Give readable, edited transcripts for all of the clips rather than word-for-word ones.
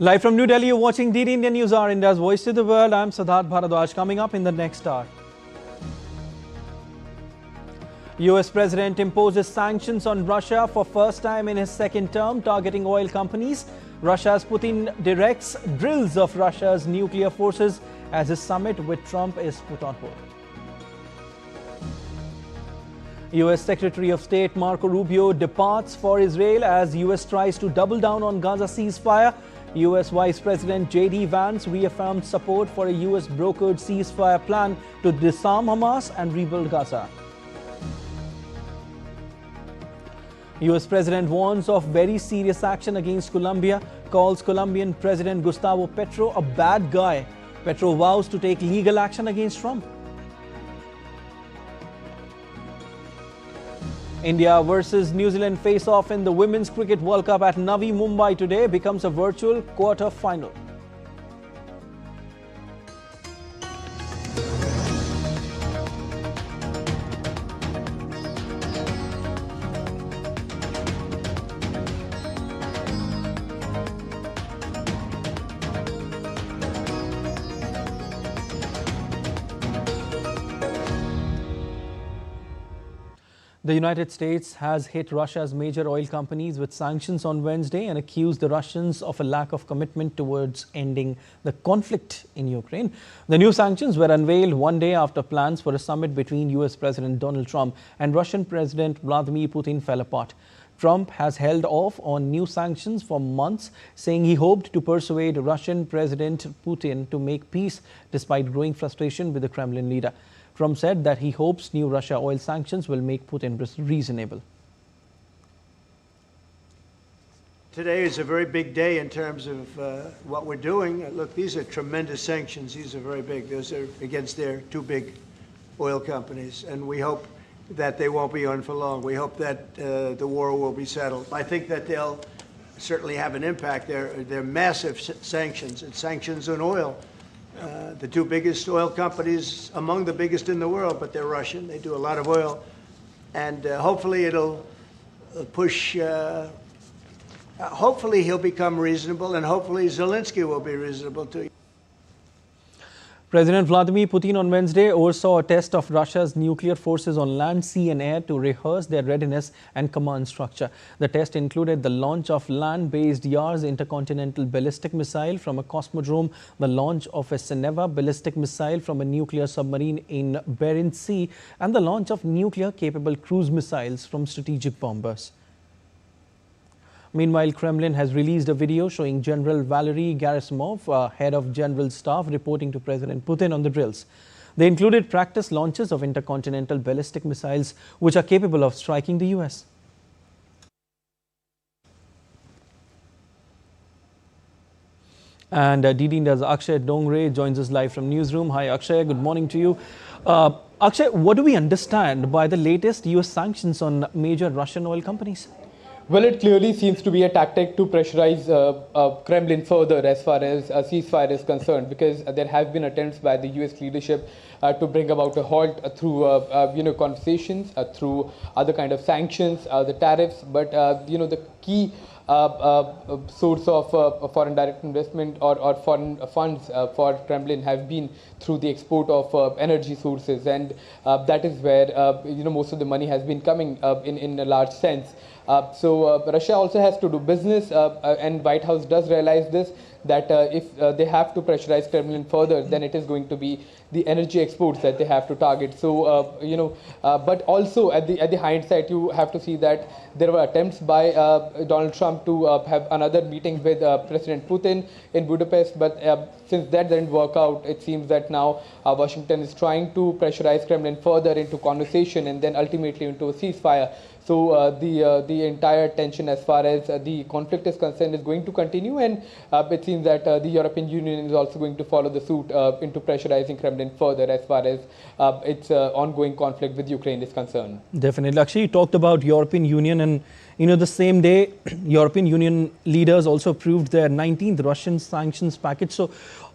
Live from New Delhi, you're watching DD Indian News Hour, India's voice to the world. I'm Siddharth Bharadwaj. Coming up in the next hour, US President imposes sanctions on Russia for first time in his second term, targeting oil companies. Russia's Putin directs drills of Russia's nuclear forces as his summit with Trump is put on hold. US Secretary of State Marco Rubio departs for Israel as US tries to double down on Gaza ceasefire. US Vice President J.D. Vance reaffirmed support for a US brokered ceasefire plan to disarm Hamas and rebuild Gaza. US President warns of very serious action against Colombia, calls Colombian President Gustavo Petro a bad guy. Petro vows to take legal action against Trump. India versus New Zealand face-off in the Women's Cricket World Cup at Navi Mumbai today becomes a virtual quarter-final. The United States has hit Russia's major oil companies with sanctions on Wednesday and accused the Russians of a lack of commitment towards ending the conflict in Ukraine. The new sanctions were unveiled one day after plans for a summit between US President Donald Trump and Russian President Vladimir Putin fell apart. Trump has held off on new sanctions for months, saying he hoped to persuade Russian President Putin to make peace despite growing frustration with the Kremlin leader. Trump said that he hopes new Russia oil sanctions will make Putin reasonable. Today is a very big day in terms of what we're doing. Look, these are tremendous sanctions. These are very big. Those are against their two big oil companies. And we hope that they won't be on for long. We hope that the war will be settled. I think that they'll certainly have an impact. They're massive sanctions. It's sanctions on oil. The two biggest oil companies, among the biggest in the world, but they're Russian. They do a lot of oil. And hopefully it'll push, hopefully he'll become reasonable, and hopefully Zelensky will be reasonable too. President Vladimir Putin on Wednesday oversaw a test of Russia's nuclear forces on land, sea and air to rehearse their readiness and command structure. The test included the launch of land-based Yars intercontinental ballistic missile from a cosmodrome, the launch of a Seneva ballistic missile from a nuclear submarine in Barents Sea, and the launch of nuclear-capable cruise missiles from strategic bombers. Meanwhile, Kremlin has released a video showing General Valery Gerasimov, head of General Staff, reporting to President Putin on the drills. They included practice launches of intercontinental ballistic missiles, which are capable of striking the US. And DD India's Akshay Dongre joins us live from newsroom. Hi, Akshay. Good morning to you. Akshay, what do we understand by the latest US sanctions on major Russian oil companies? Well, it clearly seems to be a tactic to pressurize Kremlin further as far as a ceasefire is concerned, because there have been attempts by the US leadership to bring about a halt through conversations, through other kind of sanctions, the tariffs. But the key source of foreign direct investment or foreign funds for Kremlin have been through the export of energy sources, and that is where most of the money has been coming in a large sense. So Russia also has to do business, and White House does realize this, that if they have to pressurize Kremlin further, then it is going to be the energy exports that they have to target. So but also at the hindsight, you have to see that there were attempts by Donald Trump to have another meeting with President Putin in Budapest, but since that didn't work out, it seems that now Washington is trying to pressurize Kremlin further into conversation and then ultimately into a ceasefire. So the entire tension as far as the conflict is concerned is going to continue, and it seems that the European Union is also going to follow the suit into pressurizing Kremlin further as far as its ongoing conflict with Ukraine is concerned. Definitely. Actually, you talked about European Union, and the same day European Union leaders also approved their 19th Russian sanctions package. So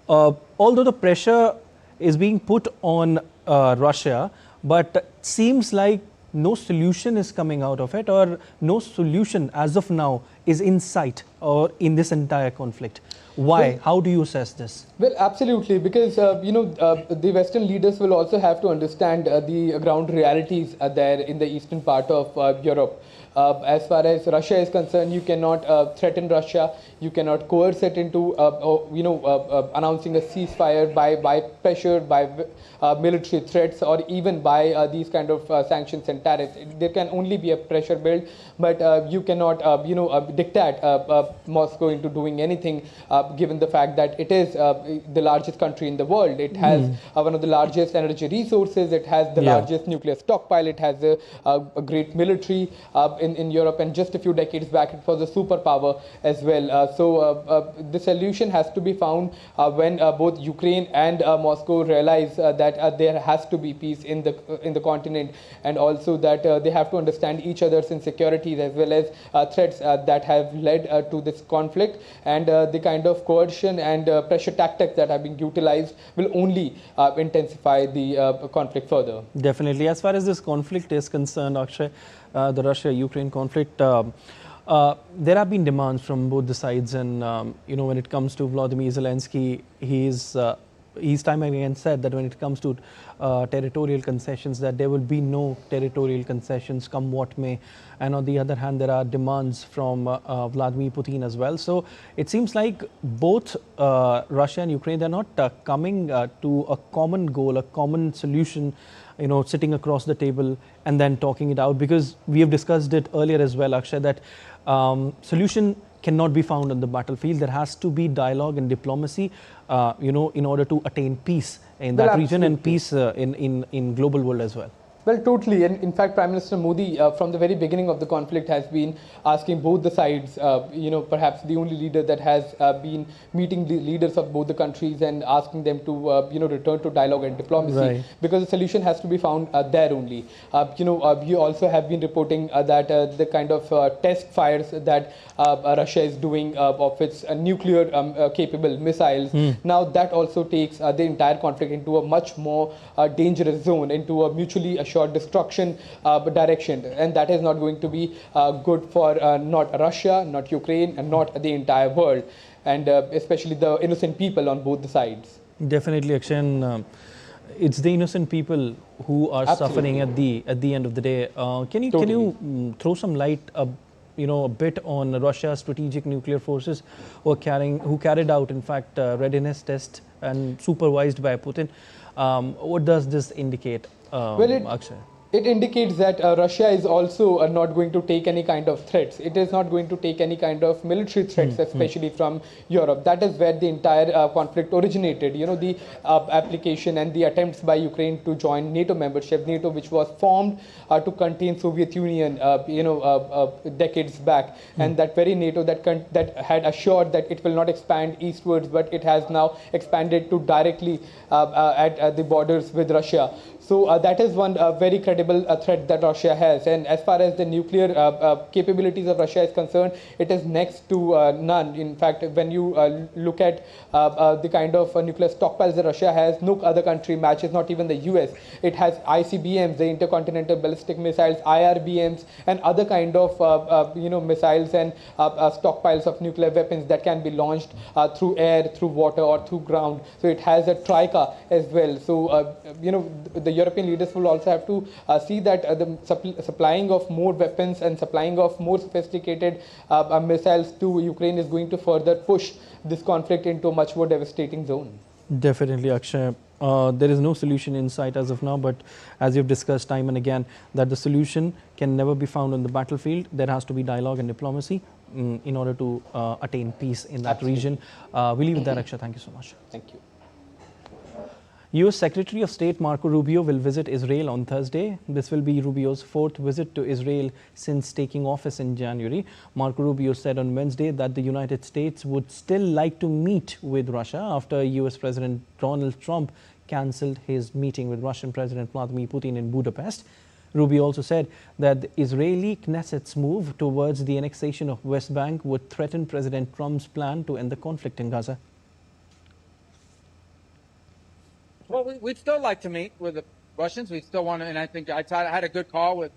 although the pressure is being put on Russia, but seems like no solution is coming out of it, or no solution as of now is in sight or in this entire conflict. Why? Well, how do you assess this? Well, absolutely, because the Western leaders will also have to understand the ground realities there in the eastern part of Europe. As far as Russia is concerned, you cannot threaten Russia. You cannot coerce it into, announcing a ceasefire by pressure, by military threats, or even by these kind of sanctions and tariffs. There can only be a pressure built, but you cannot, dictate Moscow into doing anything, given the fact that it is the largest country in the world. It has one of the largest energy resources. It has the largest nuclear stockpile. It has a great military in Europe, and just a few decades back, it was a superpower as well. So the solution has to be found when both Ukraine and Moscow realize that there has to be peace in the continent, and also that they have to understand each other's insecurities as well as threats that have led to this conflict, and the kind of coercion and pressure tactics that have been utilized will only intensify the conflict further. Definitely. As far as this conflict is concerned, Akshay, the Russia-Ukraine conflict, there have been demands from both the sides, and when it comes to Volodymyr Zelensky, he's time and again said that when it comes to territorial concessions, that there will be no territorial concessions, come what may. And on the other hand, there are demands from Vladimir Putin as well. So it seems like both Russia and Ukraine, they're not coming to a common goal, a common solution, sitting across the table and then talking it out, because we have discussed it earlier as well, Akshay, that solution cannot be found on the battlefield. There has to be dialogue and diplomacy, in order to attain peace in that region and peace in global world as well. Well, totally. And in fact, Prime Minister Modi, from the very beginning of the conflict, has been asking both the sides, perhaps the only leader that has been meeting the leaders of both the countries and asking them to, return to dialogue and diplomacy, right, because the solution has to be found there only. You also have been reporting that the kind of test fires that Russia is doing of its nuclear capable missiles, now that also takes the entire conflict into a much more dangerous zone, into a mutually assured destruction direction, and that is not going to be good for not Russia, not Ukraine, and not the entire world, and especially the innocent people on both the sides. Definitely, Akshay. It's the innocent people who are suffering at the end of the day. Can you throw some light a bit on Russia's strategic nuclear forces who carried out, in fact, readiness test and supervised by Putin? What does this indicate? Akshay? It indicates that Russia is also not going to take any kind of threats. It is not going to take any kind of military threats, especially from Europe. That is where the entire conflict originated. The application and the attempts by Ukraine to join NATO membership, NATO, which was formed to contain Soviet Union, decades back, and that very NATO that had assured that it will not expand eastwards, but it has now expanded to directly at the borders with Russia. So that is one very credible threat that Russia has. And as far as the nuclear capabilities of Russia is concerned, it is next to none. In fact, when you look at the kind of nuclear stockpiles that Russia has, no other country matches, not even the US. It has ICBMs, the intercontinental ballistic missiles, IRBMs, and other kind of missiles and stockpiles of nuclear weapons that can be launched through air, through water, or through ground. So it has a Troika as well. So the European leaders will also have to see that the supplying of more weapons and supplying of more sophisticated missiles to Ukraine is going to further push this conflict into a much more devastating zone. Definitely, Akshay. There is no solution in sight as of now, but as you've discussed time and again, that the solution can never be found on the battlefield. There has to be dialogue and diplomacy in order to attain peace in that region. We'll leave it there, Akshay. Thank you so much. Thank you. U.S. Secretary of State Marco Rubio will visit Israel on Thursday. This will be Rubio's fourth visit to Israel since taking office in January. Marco Rubio said on Wednesday that the United States would still like to meet with Russia after U.S. President Donald Trump cancelled his meeting with Russian President Vladimir Putin in Budapest. Rubio also said that the Israeli Knesset's move towards the annexation of West Bank would threaten President Trump's plan to end the conflict in Gaza. Well, we'd still like to meet with the Russians. We still want to, and I think I had a good call with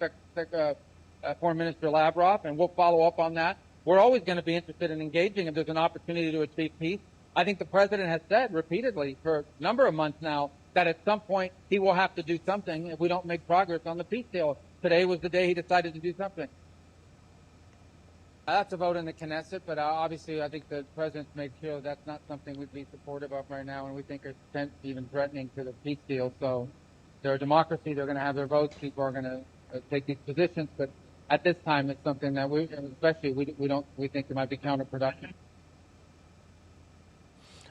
Foreign Minister Lavrov, and we'll follow up on that. We're always going to be interested in engaging if there's an opportunity to achieve peace. I think the president has said repeatedly for a number of months now that at some point he will have to do something if we don't make progress on the peace deal. Today was the day he decided to do something. That's a vote in the Knesset, but obviously I think the president's made clear that's not something we'd be supportive of right now, and we think it's even threatening to the peace deal. So they're a democracy, they're going to have their votes, people are going to take these positions, but at this time it's something that we think it might be counterproductive.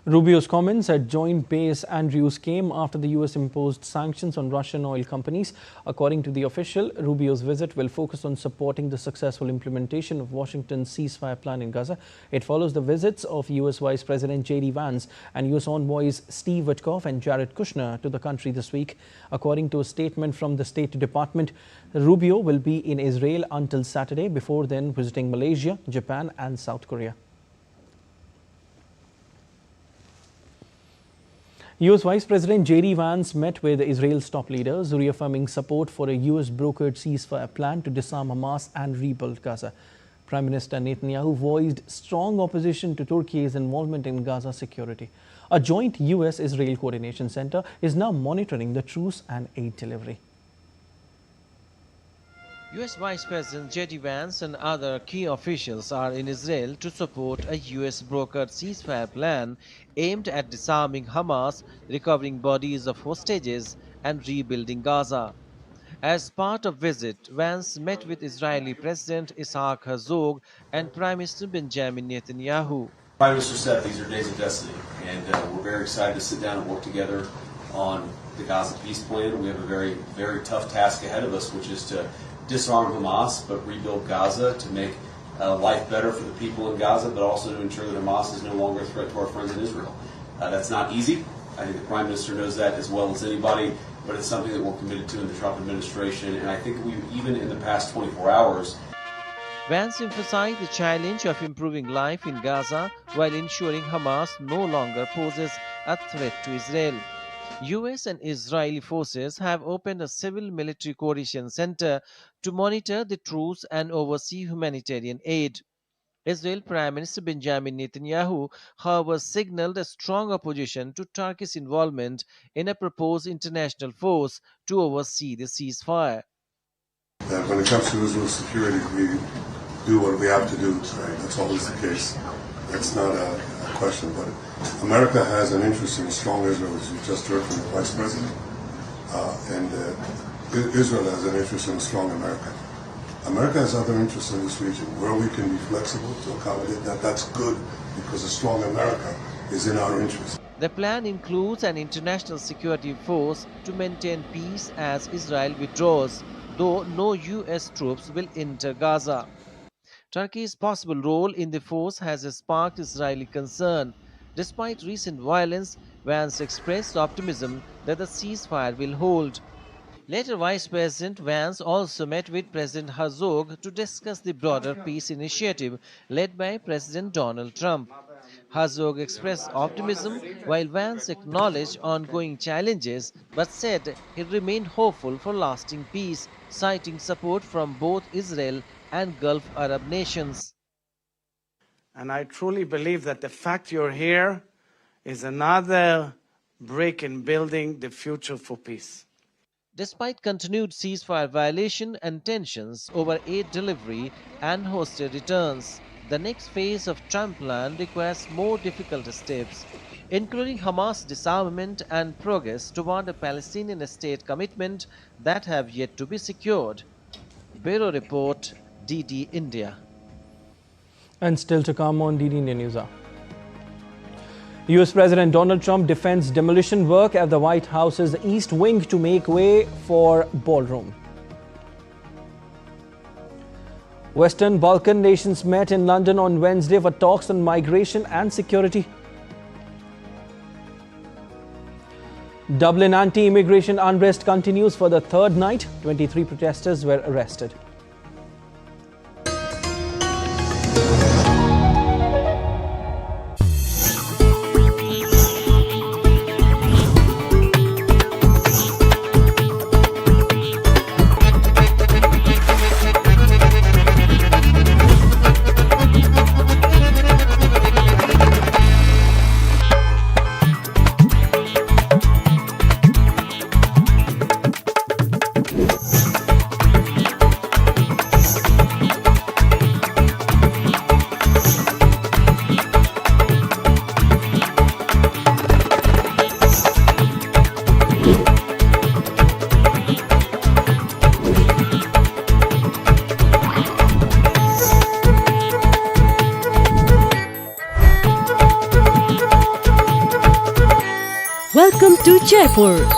Rubio's comments at Joint Base Andrews came after the U.S. imposed sanctions on Russian oil companies. According to the official, Rubio's visit will focus on supporting the successful implementation of Washington's ceasefire plan in Gaza. It follows the visits of U.S. Vice President J.D. Vance and U.S. envoys Steve Witkoff and Jared Kushner to the country this week. According to a statement from the State Department, Rubio will be in Israel until Saturday, before then visiting Malaysia, Japan and South Korea. U.S. Vice President J.D. Vance met with Israel's top leaders, reaffirming support for a U.S. brokered ceasefire plan to disarm Hamas and rebuild Gaza. Prime Minister Netanyahu voiced strong opposition to Turkey's involvement in Gaza security. A joint U.S.-Israel coordination center is now monitoring the truce and aid delivery. U.S. Vice President J.D. Vance and other key officials are in Israel to support a U.S. brokered ceasefire plan aimed at disarming Hamas, recovering bodies of hostages and rebuilding Gaza. As part of visit, Vance met with Israeli President Isaac Herzog and Prime Minister Benjamin Netanyahu. Prime Minister said these are days of destiny, and we're very excited to sit down and work together on the Gaza peace plan. We have a very, very tough task ahead of us, which is to disarm Hamas, but rebuild Gaza to make life better for the people in Gaza, but also to ensure that Hamas is no longer a threat to our friends in Israel. That's not easy. I think the Prime Minister knows that as well as anybody, but it's something that we're committed to in the Trump administration, and I think even in the past 24 hours. Vance emphasized the challenge of improving life in Gaza while ensuring Hamas no longer poses a threat to Israel. U.S. and Israeli forces have opened a civil-military coordination center to monitor the truce and oversee humanitarian aid. Israel Prime Minister Benjamin Netanyahu, however, signaled a strong opposition to Turkey's involvement in a proposed international force to oversee the ceasefire. When it comes to Israel's security, we do what we have to do. That's always the case. That's not a question, but America has an interest in a strong Israel, as you just heard from the Vice President, and Israel has an interest in a strong America. America has other interests in this region. Where we can be flexible to accommodate that, that's good, because a strong America is in our interest. The plan includes an international security force to maintain peace as Israel withdraws, though no U.S. troops will enter Gaza. Turkey's possible role in the force has sparked Israeli concern. Despite recent violence, Vance expressed optimism that the ceasefire will hold. Later, Vice President Vance also met with President Herzog to discuss the broader peace initiative led by President Donald Trump. Herzog expressed optimism while Vance acknowledged ongoing challenges but said he remained hopeful for lasting peace, citing support from both Israel and Gulf Arab nations. And I truly believe that the fact you're here is another brick in building the future for peace. Despite continued ceasefire violation and tensions over aid delivery and hostage returns, the next phase of Trump plan requires more difficult steps, including Hamas disarmament and progress toward a Palestinian state commitment that have yet to be secured. Bureau Report, DD India. And still to come on DD India News Hour. US President Donald Trump defends demolition work at the White House's East Wing to make way for ballroom. Western Balkan nations met in London on Wednesday for talks on migration and security. Dublin anti-immigration unrest continues for the third night. 23 protesters were arrested. Welcome to Jaipur.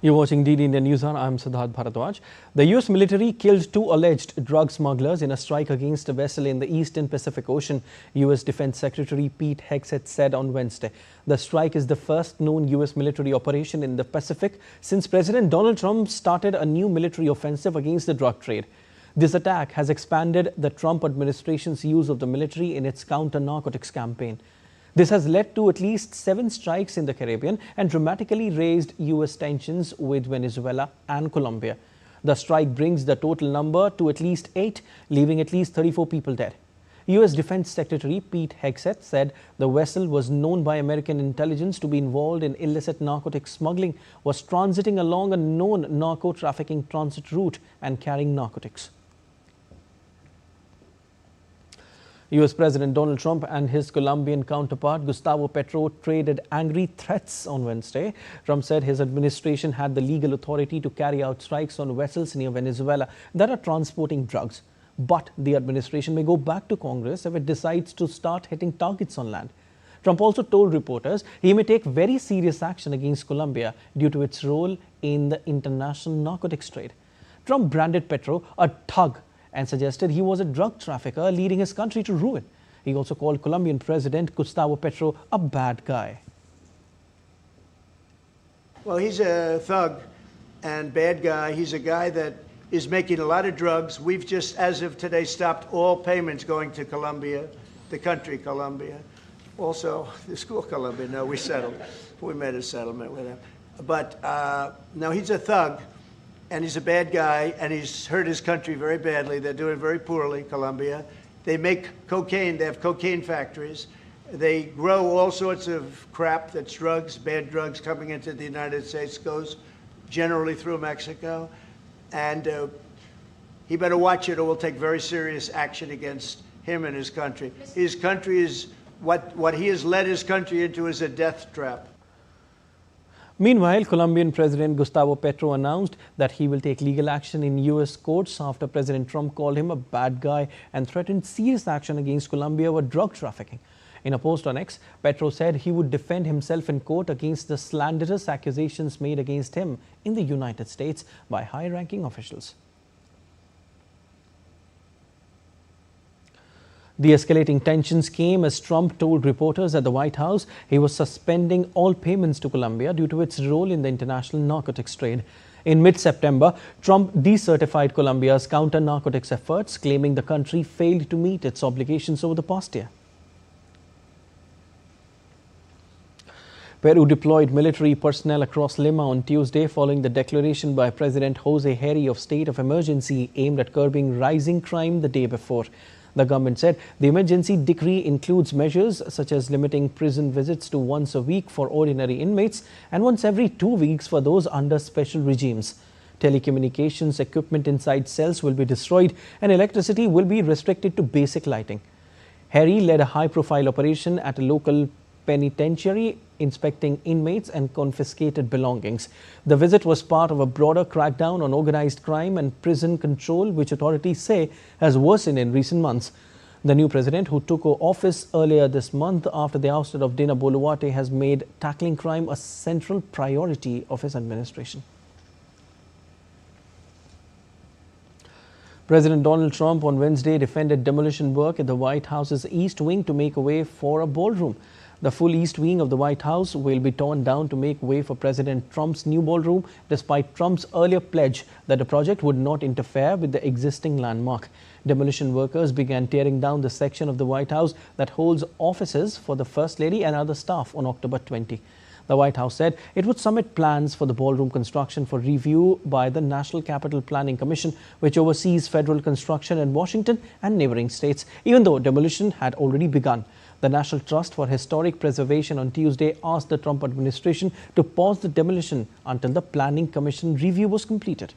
You're watching DD Indian News Hour. I'm Siddharth Bharadwaj. The US military killed 2 alleged drug smugglers in a strike against a vessel in the Eastern Pacific Ocean, US Defense Secretary Pete Hegseth said on Wednesday. The strike is the first known US military operation in the Pacific since President Donald Trump started a new military offensive against the drug trade. This attack has expanded the Trump administration's use of the military in its counter-narcotics campaign. This has led to at least 7 strikes in the Caribbean and dramatically raised US tensions with Venezuela and Colombia. The strike brings the total number to at least 8, leaving at least 34 people dead. US Defense Secretary Pete Hegseth said the vessel was known by American intelligence to be involved in illicit narcotics smuggling, was transiting along a known narco-trafficking transit route and carrying narcotics. US President Donald Trump and his Colombian counterpart Gustavo Petro traded angry threats on Wednesday. Trump said his administration had the legal authority to carry out strikes on vessels near Venezuela that are transporting drugs. But the administration may go back to Congress if it decides to start hitting targets on land. Trump also told reporters he may take very serious action against Colombia due to its role in the international narcotics trade. Trump branded Petro a thug and suggested he was a drug trafficker leading his country to ruin. He also called Colombian President Gustavo Petro a bad guy. Well, he's a thug and bad guy. He's a guy that is making a lot of drugs. We've just, as of today, stopped all payments going to Colombia, the country Colombia. Also, the school Colombia. No, we settled. We made a settlement with him. But no, he's a thug. And he's a bad guy, and he's hurt his country very badly. They're doing very poorly, Colombia. They make cocaine. They have cocaine factories. They grow all sorts of crap that's drugs, bad drugs coming into the United States, goes generally through Mexico. And he better watch it or we'll take very serious action against him and his country. His country is, what he has led his country into is a death trap. Meanwhile, Colombian President Gustavo Petro announced that he will take legal action in US courts after President Trump called him a bad guy and threatened serious action against Colombia over drug trafficking. In a post on X, Petro said he would defend himself in court against the slanderous accusations made against him in the United States by high-ranking officials. The escalating tensions came as Trump told reporters at the White House he was suspending all payments to Colombia due to its role in the international narcotics trade. In mid-September, Trump decertified Colombia's counter-narcotics efforts, claiming the country failed to meet its obligations over the past year. Peru deployed military personnel across Lima on Tuesday following the declaration by President Jose Herry of state of emergency aimed at curbing rising crime the day before. The government said the emergency decree includes measures such as limiting prison visits to once a week for ordinary inmates and once every 2 weeks for those under special regimes. Telecommunications equipment inside cells will be destroyed and electricity will be restricted to basic lighting. Herry led a high-profile operation at a local penitentiary, inspecting inmates and confiscated belongings. The visit was part of a broader crackdown on organized crime and prison control, which authorities say has worsened in recent months. The new president, who took office earlier this month after the ouster of Dina Boluarte, has made tackling crime a central priority of his administration. President Donald Trump on Wednesday defended demolition work at the White House's East Wing to make way for a ballroom. The full East Wing of the White House will be torn down to make way for President Trump's new ballroom, despite Trump's earlier pledge that the project would not interfere with the existing landmark. Demolition workers began tearing down the section of the White House that holds offices for the First Lady and other staff on October 20. The White House said it would submit plans for the ballroom construction for review by the National Capital Planning Commission, which oversees federal construction in Washington and neighboring states, even though demolition had already begun. The National Trust for Historic Preservation on Tuesday asked the Trump administration to pause the demolition until the Planning Commission review was completed.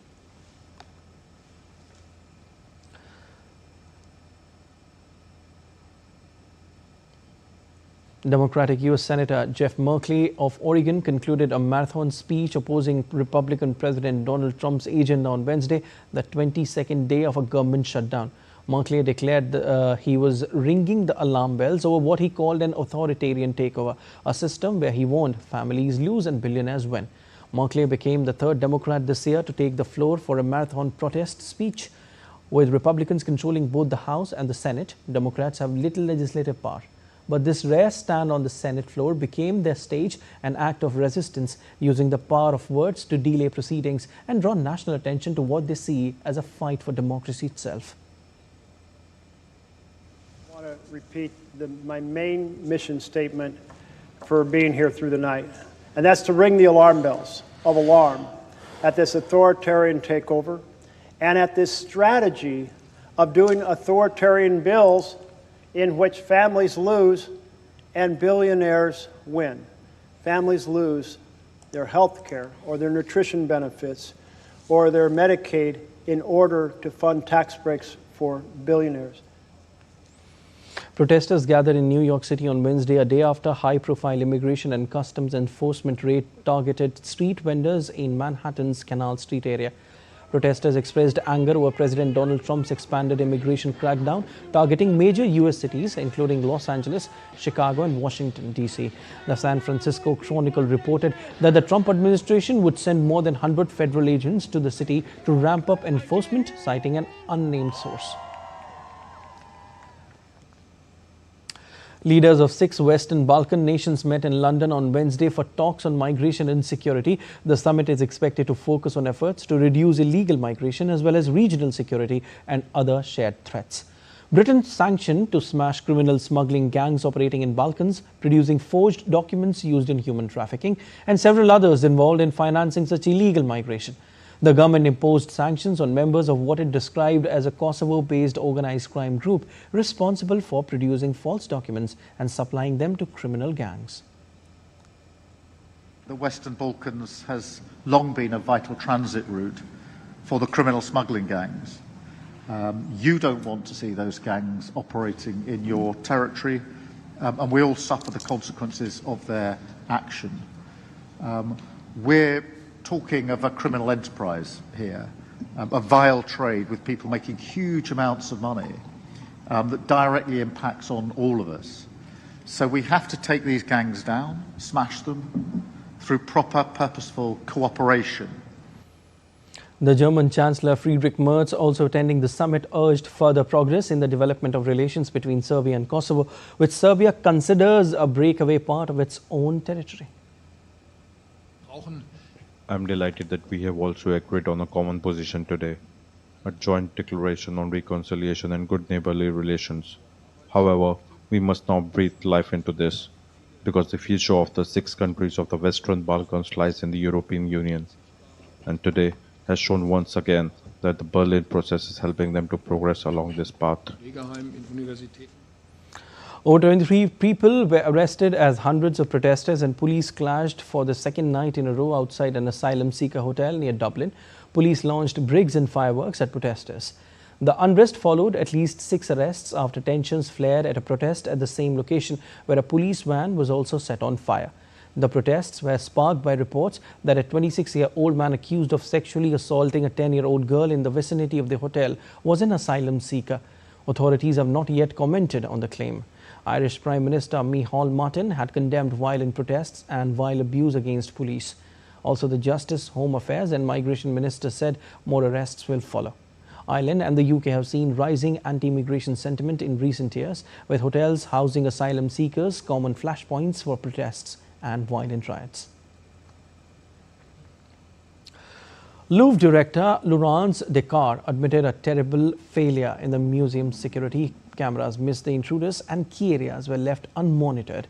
Democratic U.S. Senator Jeff Merkley of Oregon concluded a marathon speech opposing Republican President Donald Trump's agenda on Wednesday, the 22nd day of a government shutdown. Merkley declared he was ringing the alarm bells over what he called an authoritarian takeover, a system where he warned families lose and billionaires win. Merkley became the third Democrat this year to take the floor for a marathon protest speech. With Republicans controlling both the House and the Senate, Democrats have little legislative power. But this rare stand on the Senate floor became their stage, an act of resistance, using the power of words to delay proceedings and draw national attention to what they see as a fight for democracy itself. I want to repeat my main mission statement for being here through the night, and that's to ring the alarm bells of alarm at this authoritarian takeover and at this strategy of doing authoritarian bills in which families lose and billionaires win. Families lose their health care or their nutrition benefits or their Medicaid in order to fund tax breaks for billionaires. Protesters gathered in New York City on Wednesday, a day after high-profile immigration and customs enforcement raid targeted street vendors in Manhattan's Canal Street area. Protesters expressed anger over President Donald Trump's expanded immigration crackdown, targeting major U.S. cities, including Los Angeles, Chicago, and Washington, D.C. The San Francisco Chronicle reported that the Trump administration would send more than 100 federal agents to the city to ramp up enforcement, citing an unnamed source. Leaders of 6 Western Balkan nations met in London on Wednesday for talks on migration and security. The summit is expected to focus on efforts to reduce illegal migration as well as regional security and other shared threats. Britain sanctioned to smash criminal smuggling gangs operating in Balkans, producing forged documents used in human trafficking, and several others involved in financing such illegal migration. The government imposed sanctions on members of what it described as a Kosovo-based organized crime group responsible for producing false documents and supplying them to criminal gangs. The Western Balkans has long been a vital transit route for the criminal smuggling gangs. You don't want to see those gangs operating in your territory, and we all suffer the consequences of their action. We're talking of a criminal enterprise here, a vile trade with people making huge amounts of money that directly impacts on all of us. So we have to take these gangs down, smash them, through proper, purposeful cooperation. The German Chancellor Friedrich Merz, also attending the summit, urged further progress in the development of relations between Serbia and Kosovo, which Serbia considers a breakaway part of its own territory. I'm delighted that we have also agreed on a common position today, a joint declaration on reconciliation and good neighborly relations. However, we must now breathe life into this, because the future of the 6 countries of the Western Balkans lies in the European Union. And today has shown once again that the Berlin process is helping them to progress along this path. Over 23 people were arrested as hundreds of protesters and police clashed for the second night in a row outside an asylum seeker hotel near Dublin. Police launched briggs and fireworks at protesters. The unrest followed at least 6 arrests after tensions flared at a protest at the same location where a police van was also set on fire. The protests were sparked by reports that a 26-year-old man accused of sexually assaulting a 10-year-old girl in the vicinity of the hotel was an asylum seeker. Authorities have not yet commented on the claim. Irish Prime Minister Micheál Martin had condemned violent protests and vile abuse against police. Also, the Justice, Home Affairs and Migration Minister said more arrests will follow. Ireland and the UK have seen rising anti-immigration sentiment in recent years, with hotels housing asylum seekers common flashpoints for protests and violent riots. Louvre director Laurence Descartes admitted a terrible failure in the museum's security. Cameras missed the intruders and key areas were left unmonitored.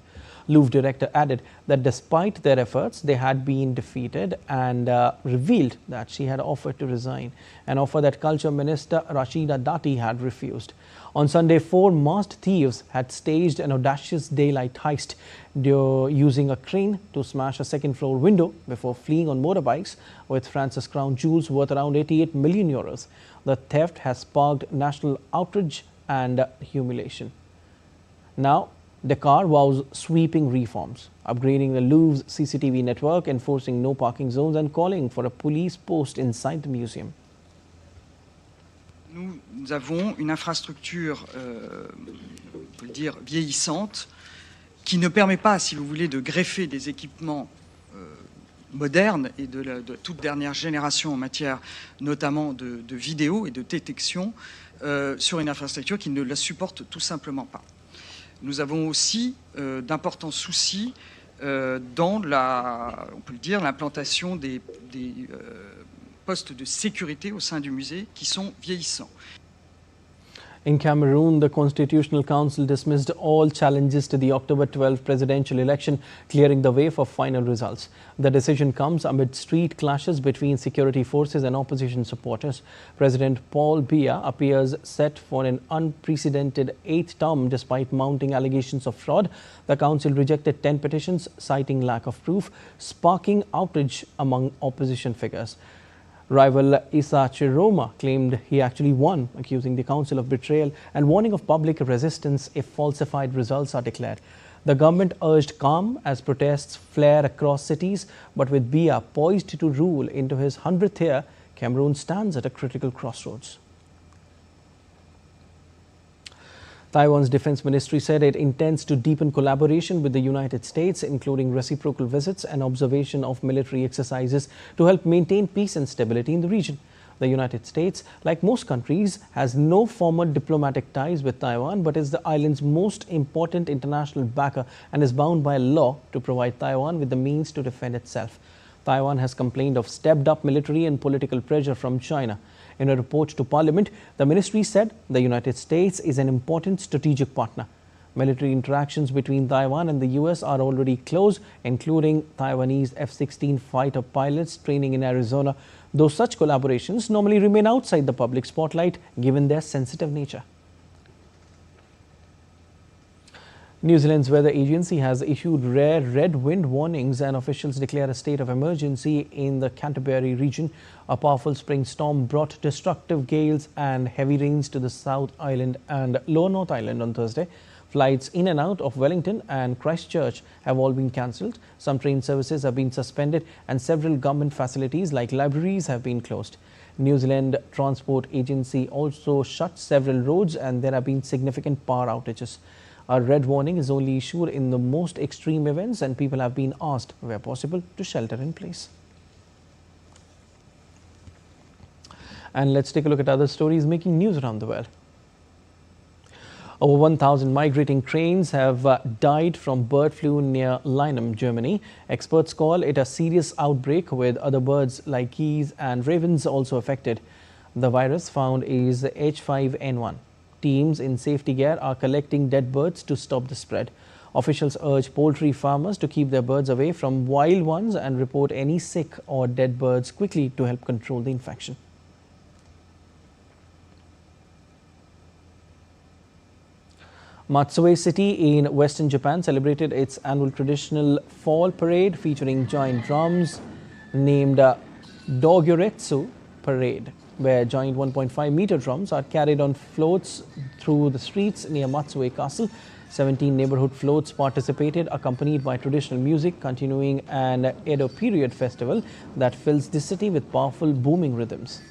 Louvre director added that despite their efforts, they had been defeated and revealed that she had offered to resign, an offer that Culture Minister Rashida Dati had refused. On Sunday, 4 masked thieves had staged an audacious daylight heist using a crane to smash a second-floor window before fleeing on motorbikes with France's crown jewels worth around 88 million euros. The theft has sparked national outrage and humiliation. Now, Dakar vows sweeping reforms, upgrading the Louvre's CCTV network, enforcing no parking zones and calling for a police post inside the museum. Nous avons une infrastructure, on peut le dire, vieillissante, qui ne permet pas, si vous voulez, de greffer des équipements modernes et de toute dernière génération en matière notamment de vidéo et de détection sur une infrastructure qui ne la supporte tout simplement pas. Nous avons aussi d'importants soucis dans on peut le dire, l'implantation des postes de sécurité au sein du musée qui sont vieillissants. In Cameroon, the Constitutional Council dismissed all challenges to the October 12 presidential election, clearing the way for final results. The decision comes amid street clashes between security forces and opposition supporters. President Paul Biya appears set for an unprecedented 8th term despite mounting allegations of fraud. The council rejected 10 petitions, citing lack of proof, sparking outrage among opposition figures. Rival Issa Chiroma claimed he actually won, accusing the council of betrayal and warning of public resistance if falsified results are declared. The government urged calm as protests flare across cities, but with Biya poised to rule into his 100th year, Cameroon stands at a critical crossroads. Taiwan's defense ministry said it intends to deepen collaboration with the United States, including reciprocal visits and observation of military exercises to help maintain peace and stability in the region. The United States, like most countries, has no formal diplomatic ties with Taiwan, but is the island's most important international backer and is bound by law to provide Taiwan with the means to defend itself. Taiwan has complained of stepped-up military and political pressure from China. In a report to Parliament, the ministry said the United States is an important strategic partner. Military interactions between Taiwan and the US are already close, including Taiwanese F-16 fighter pilots training in Arizona, though such collaborations normally remain outside the public spotlight given their sensitive nature. New Zealand's weather agency has issued rare red wind warnings and officials declare a state of emergency in the Canterbury region. A powerful spring storm brought destructive gales and heavy rains to the South Island and Lower North Island on Thursday. Flights in and out of Wellington and Christchurch have all been cancelled. Some train services have been suspended and several government facilities like libraries have been closed. New Zealand Transport Agency also shut several roads and there have been significant power outages. A red warning is only issued in the most extreme events and people have been asked, where possible, to shelter in place. And let's take a look at other stories making news around the world. Over 1,000 migrating cranes have died from bird flu near Lynham, Germany. Experts call it a serious outbreak with other birds like geese and ravens also affected. The virus found is H5N1. Teams in safety gear are collecting dead birds to stop the spread. Officials urge poultry farmers to keep their birds away from wild ones and report any sick or dead birds quickly to help control the infection. Matsue City in western Japan celebrated its annual traditional fall parade featuring giant drums named Dogyoretsu Parade, where giant 1.5-meter drums are carried on floats through the streets near Matsue Castle. 17 neighborhood floats participated, accompanied by traditional music, continuing an Edo period festival that fills the city with powerful booming rhythms.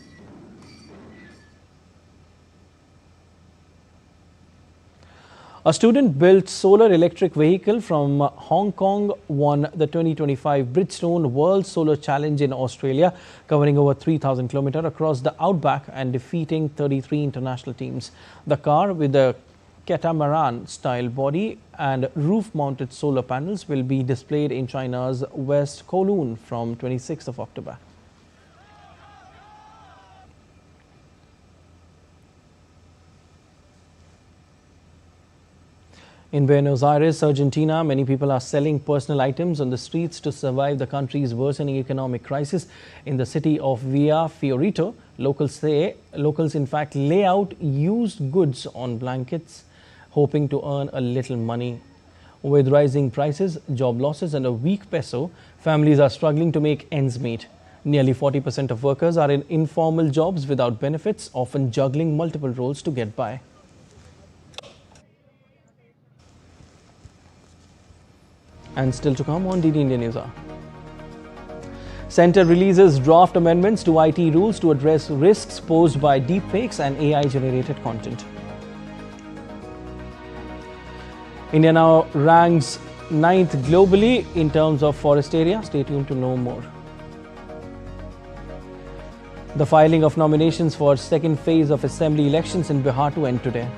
A student-built solar electric vehicle from Hong Kong won the 2025 Bridgestone World Solar Challenge in Australia, covering over 3,000 kilometers across the outback and defeating 33 international teams. The car, with a catamaran-style body and roof-mounted solar panels, will be displayed in China's West Kowloon from 26th of October. In Buenos Aires, Argentina, many people are selling personal items on the streets to survive the country's worsening economic crisis. In the city of Villa Fiorito, locals in fact lay out used goods on blankets, hoping to earn a little money. With rising prices, job losses and a weak peso, families are struggling to make ends meet. Nearly 40% of workers are in informal jobs without benefits, often juggling multiple roles to get by. And still to come on DD India News Hour. Centre releases draft amendments to IT rules to address risks posed by deepfakes and AI-generated content. India now ranks 9th globally in terms of forest area. Stay tuned to know more. The filing of nominations for second phase of assembly elections in Bihar to end today.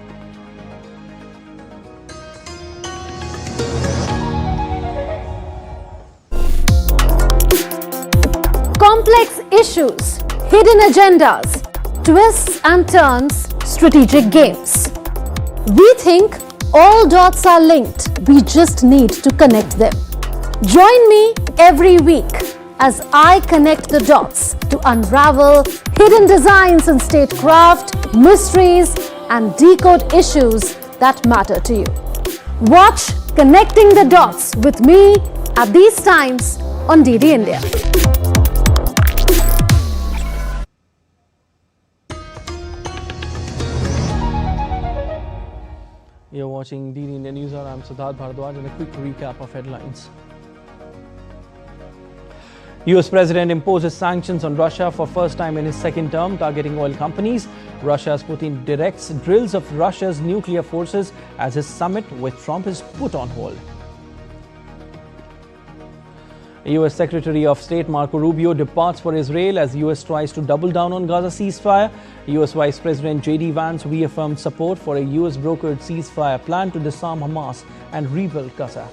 Complex issues, hidden agendas, twists and turns, strategic games. We think all dots are linked. We just need to connect them. Join me every week as I connect the dots to unravel hidden designs in statecraft, mysteries, and decode issues that matter to you. Watch Connecting the Dots with me at these times on DD India. You're watching DD India News Hour. I'm Siddharth Bharadwaj and a quick recap of headlines. US President imposes sanctions on Russia for first time in his second term, targeting oil companies. Russia's Putin directs drills of Russia's nuclear forces as his summit with Trump is put on hold. US Secretary of State Marco Rubio departs for Israel as US tries to double down on Gaza ceasefire. US Vice President J.D. Vance reaffirmed support for a US brokered ceasefire plan to disarm Hamas and rebuild Gaza.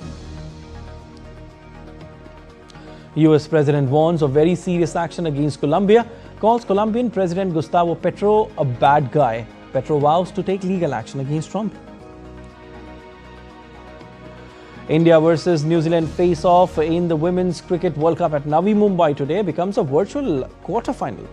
US President warns of very serious action against Colombia, calls Colombian President Gustavo Petro a bad guy. Petro vows to take legal action against Trump. India versus New Zealand face-off in the Women's Cricket World Cup at Navi Mumbai today becomes a virtual quarterfinal.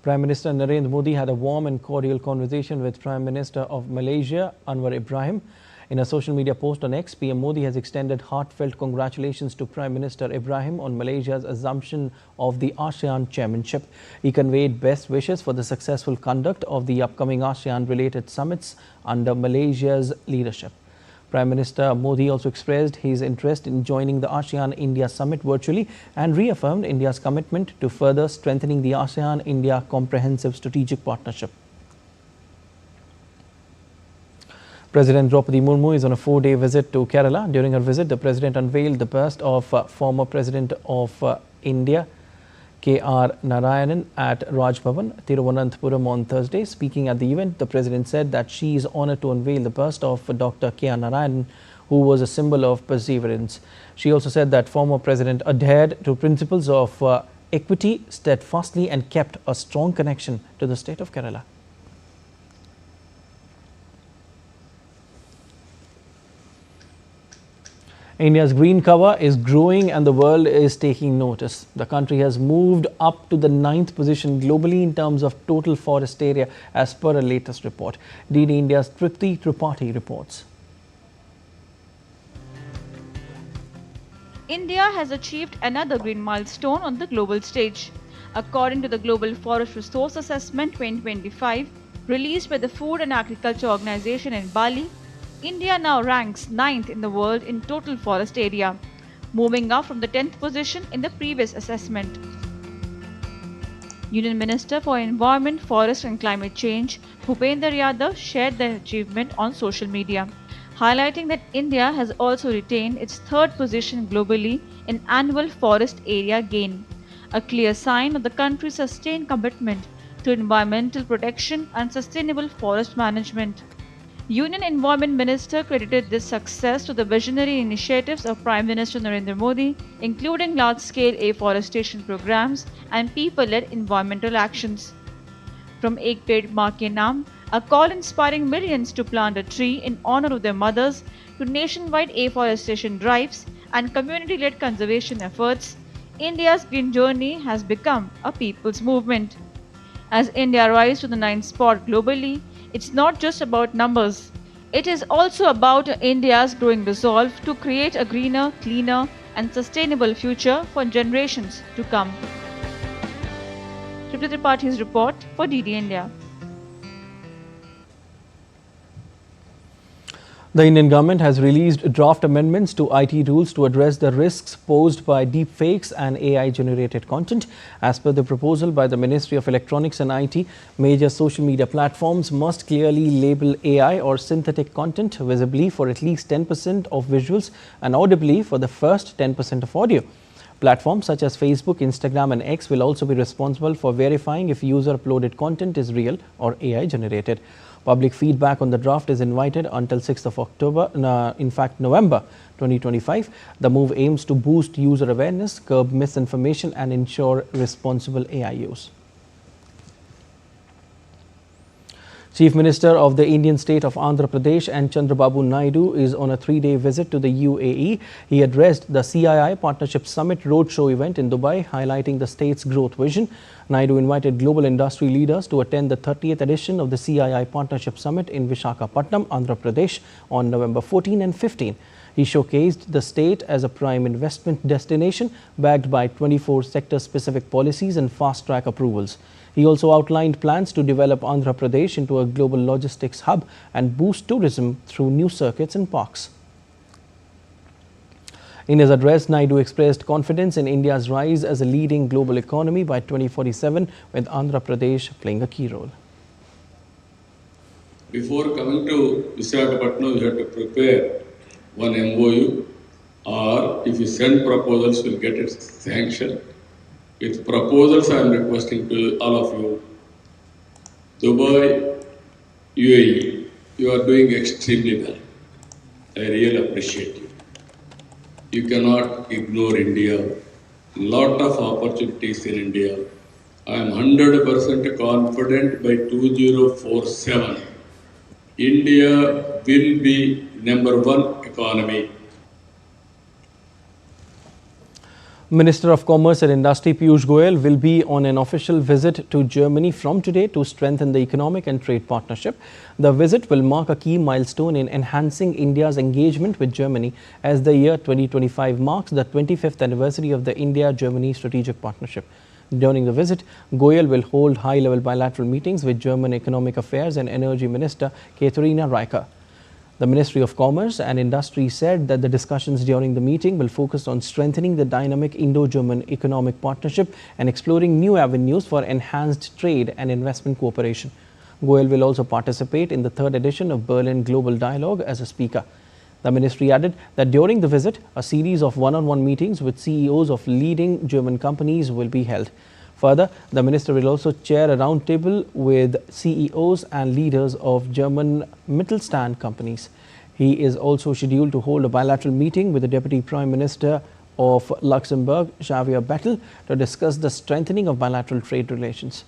Prime Minister Narendra Modi had a warm and cordial conversation with Prime Minister of Malaysia, Anwar Ibrahim. In a social media post on X, PM Modi has extended heartfelt congratulations to Prime Minister Ibrahim on Malaysia's assumption of the ASEAN chairmanship. He conveyed best wishes for the successful conduct of the upcoming ASEAN-related summits under Malaysia's leadership. Prime Minister Modi also expressed his interest in joining the ASEAN-India summit virtually and reaffirmed India's commitment to further strengthening the ASEAN-India comprehensive strategic partnership. President Draupadi Murmu is on a 4-day visit to Kerala. During her visit, the President unveiled the bust of former President of India, K.R. Narayanan, at Raj Bhavan, Thiruvananthapuram on Thursday. Speaking at the event, the President said that she is honoured to unveil the bust of Dr. K.R. Narayanan, who was a symbol of perseverance. She also said that former President adhered to principles of equity steadfastly and kept a strong connection to the state of Kerala. India's green cover is growing and the world is taking notice. The country has moved up to the 9th position globally in terms of total forest area as per a latest report. DD India's Tripti Tripathi reports. India has achieved another green milestone on the global stage. According to the Global Forest Resource Assessment 2025, released by the Food and Agriculture Organization in Bali, India now ranks 9th in the world in total forest area, moving up from the 10th position in the previous assessment. Union Minister for Environment, Forest and Climate Change, Bhupender Yadav, shared the achievement on social media, highlighting that India has also retained its 3rd position globally in annual forest area gain, a clear sign of the country's sustained commitment to environmental protection and sustainable forest management. Union Environment Minister credited this success to the visionary initiatives of Prime Minister Narendra Modi, including large-scale afforestation programs and people-led environmental actions. From Ek Ped Maa Ke Naam, a call inspiring millions to plant a tree in honor of their mothers, to nationwide afforestation drives and community-led conservation efforts, India's green journey has become a people's movement. As India rises to the 9th spot globally, it's not just about numbers. It is also about India's growing resolve to create a greener, cleaner, and sustainable future for generations to come. Tripti Tripathi's report for DD India. The Indian government has released draft amendments to IT rules to address the risks posed by deepfakes and AI-generated content. As per the proposal by the Ministry of Electronics and IT, major social media platforms must clearly label AI or synthetic content visibly for at least 10% of visuals and audibly for the first 10% of audio. Platforms such as Facebook, Instagram and X will also be responsible for verifying if user-uploaded content is real or AI-generated. Public feedback on the draft is invited until 6th of November 2025. The move aims to boost user awareness, curb misinformation and ensure responsible AI use. Chief Minister of the Indian state of Andhra Pradesh and Chandrababu Naidu is on a 3-day visit to the UAE. He addressed the CII Partnership Summit Roadshow event in Dubai, highlighting the state's growth vision. Naidu invited global industry leaders to attend the 30th edition of the CII Partnership Summit in Visakhapatnam, Andhra Pradesh on November 14 and 15. He showcased the state as a prime investment destination backed by 24 sector-specific policies and fast-track approvals. He also outlined plans to develop Andhra Pradesh into a global logistics hub and boost tourism through new circuits and parks. In his address, Naidu expressed confidence in India's rise as a leading global economy by 2047, with Andhra Pradesh playing a key role. Before coming to Visakhapatnam, you have to prepare one MOU, or if you send proposals, you'll get it sanctioned. With proposals, I am requesting to all of you, Dubai, UAE, you are doing extremely well. I really appreciate you. You cannot ignore India. Lot of opportunities in India. I am 100% confident by 2047, India will be #1 economy. Minister of Commerce and Industry Piyush Goyal will be on an official visit to Germany from today to strengthen the economic and trade partnership. The visit will mark a key milestone in enhancing India's engagement with Germany, as the year 2025 marks the 25th anniversary of the India-Germany strategic partnership. During the visit, Goyal will hold high-level bilateral meetings with German Economic Affairs and Energy Minister Katharina Reiche. The Ministry of Commerce and Industry said that the discussions during the meeting will focus on strengthening the dynamic Indo-German economic partnership and exploring new avenues for enhanced trade and investment cooperation. Goyal will also participate in the 3rd edition of Berlin Global Dialogue as a speaker. The ministry added that during the visit, a series of one-on-one meetings with CEOs of leading German companies will be held. Further, the minister will also chair a roundtable with CEOs and leaders of German Mittelstand companies. He is also scheduled to hold a bilateral meeting with the Deputy Prime Minister of Luxembourg, Xavier Bettel, to discuss the strengthening of bilateral trade relations.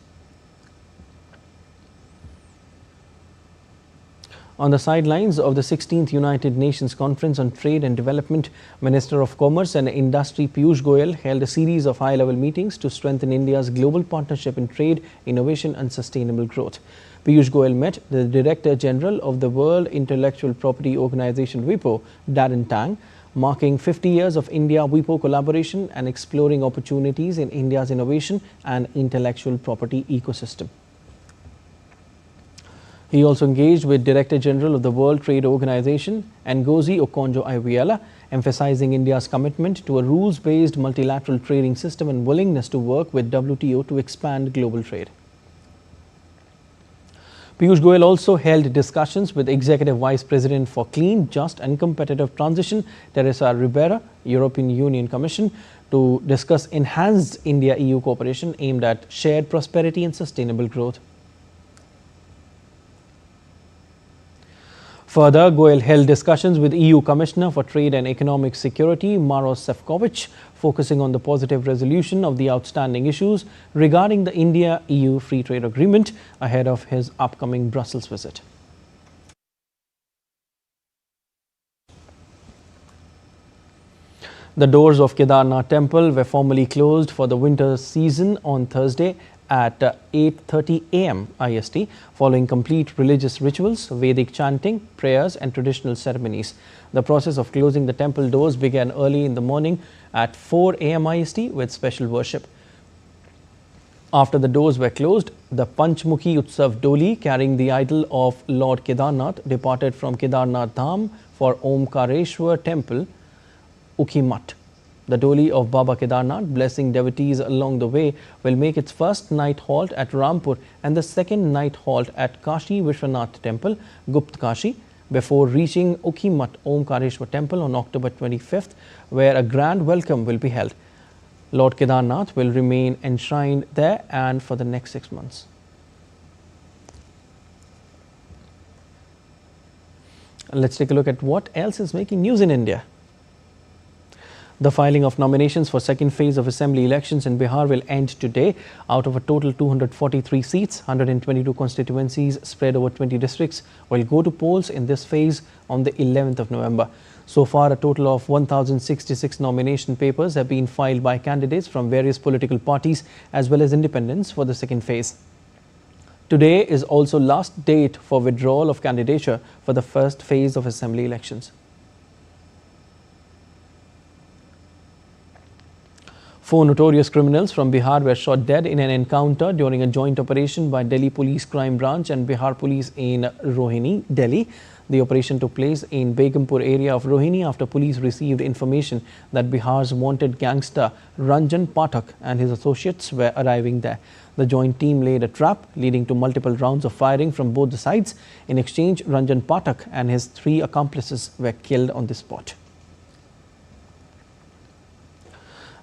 On the sidelines of the 16th United Nations Conference on Trade and Development, Minister of Commerce and Industry Piyush Goyal held a series of high-level meetings to strengthen India's global partnership in trade, innovation and sustainable growth. Piyush Goyal met the Director General of the World Intellectual Property Organization WIPO, Darren Tang, marking 50 years of India-WIPO collaboration and exploring opportunities in India's innovation and intellectual property ecosystem. He also engaged with Director General of the World Trade Organization, Ngozi Okonjo-Iweala, emphasizing India's commitment to a rules-based multilateral trading system and willingness to work with WTO to expand global trade. Piyush Goyal also held discussions with Executive Vice President for Clean, Just and Competitive Transition, Teresa Ribera, European Union Commission, to discuss enhanced India-EU cooperation aimed at shared prosperity and sustainable growth. Further, Goyal held discussions with EU Commissioner for Trade and Economic Security, Maros Sefcovic, focusing on the positive resolution of the outstanding issues regarding the India-EU Free Trade Agreement ahead of his upcoming Brussels visit. The doors of Kedarnath Temple were formally closed for the winter season on Thursday at 8:30 a.m. IST, following complete religious rituals, Vedic chanting, prayers and traditional ceremonies. The process of closing the temple doors began early in the morning at 4 a.m. IST with special worship. After the doors were closed, the Panchmukhi Utsav Doli carrying the idol of Lord Kedarnath departed from Kedarnath Dham for Omkareshwar Temple, Ukhimat. The Doli of Baba Kedarnath, blessing devotees along the way, will make its first night halt at Rampur and the second night halt at Kashi Vishwanath Temple, Gupt Kashi, before reaching Ukhimat Omkareshwar Temple on October 25th, where a grand welcome will be held. Lord Kedarnath will remain enshrined there and for the next 6 months. Let's take a look at what else is making news in India. The filing of nominations for second phase of assembly elections in Bihar will end today. Out of a total 243 seats, 122 constituencies spread over 20 districts will go to polls in this phase on the 11th of November. So far, a total of 1,066 nomination papers have been filed by candidates from various political parties as well as independents for the second phase. Today is also last date for withdrawal of candidature for the first phase of assembly elections. Four notorious criminals from Bihar were shot dead in an encounter during a joint operation by Delhi Police Crime Branch and Bihar Police in Rohini, Delhi. The operation took place in Begumpur area of Rohini after police received information that Bihar's wanted gangster Ranjan Pathak and his associates were arriving there. The joint team laid a trap leading to multiple rounds of firing from both the sides. In exchange, Ranjan Pathak and his 3 accomplices were killed on the spot.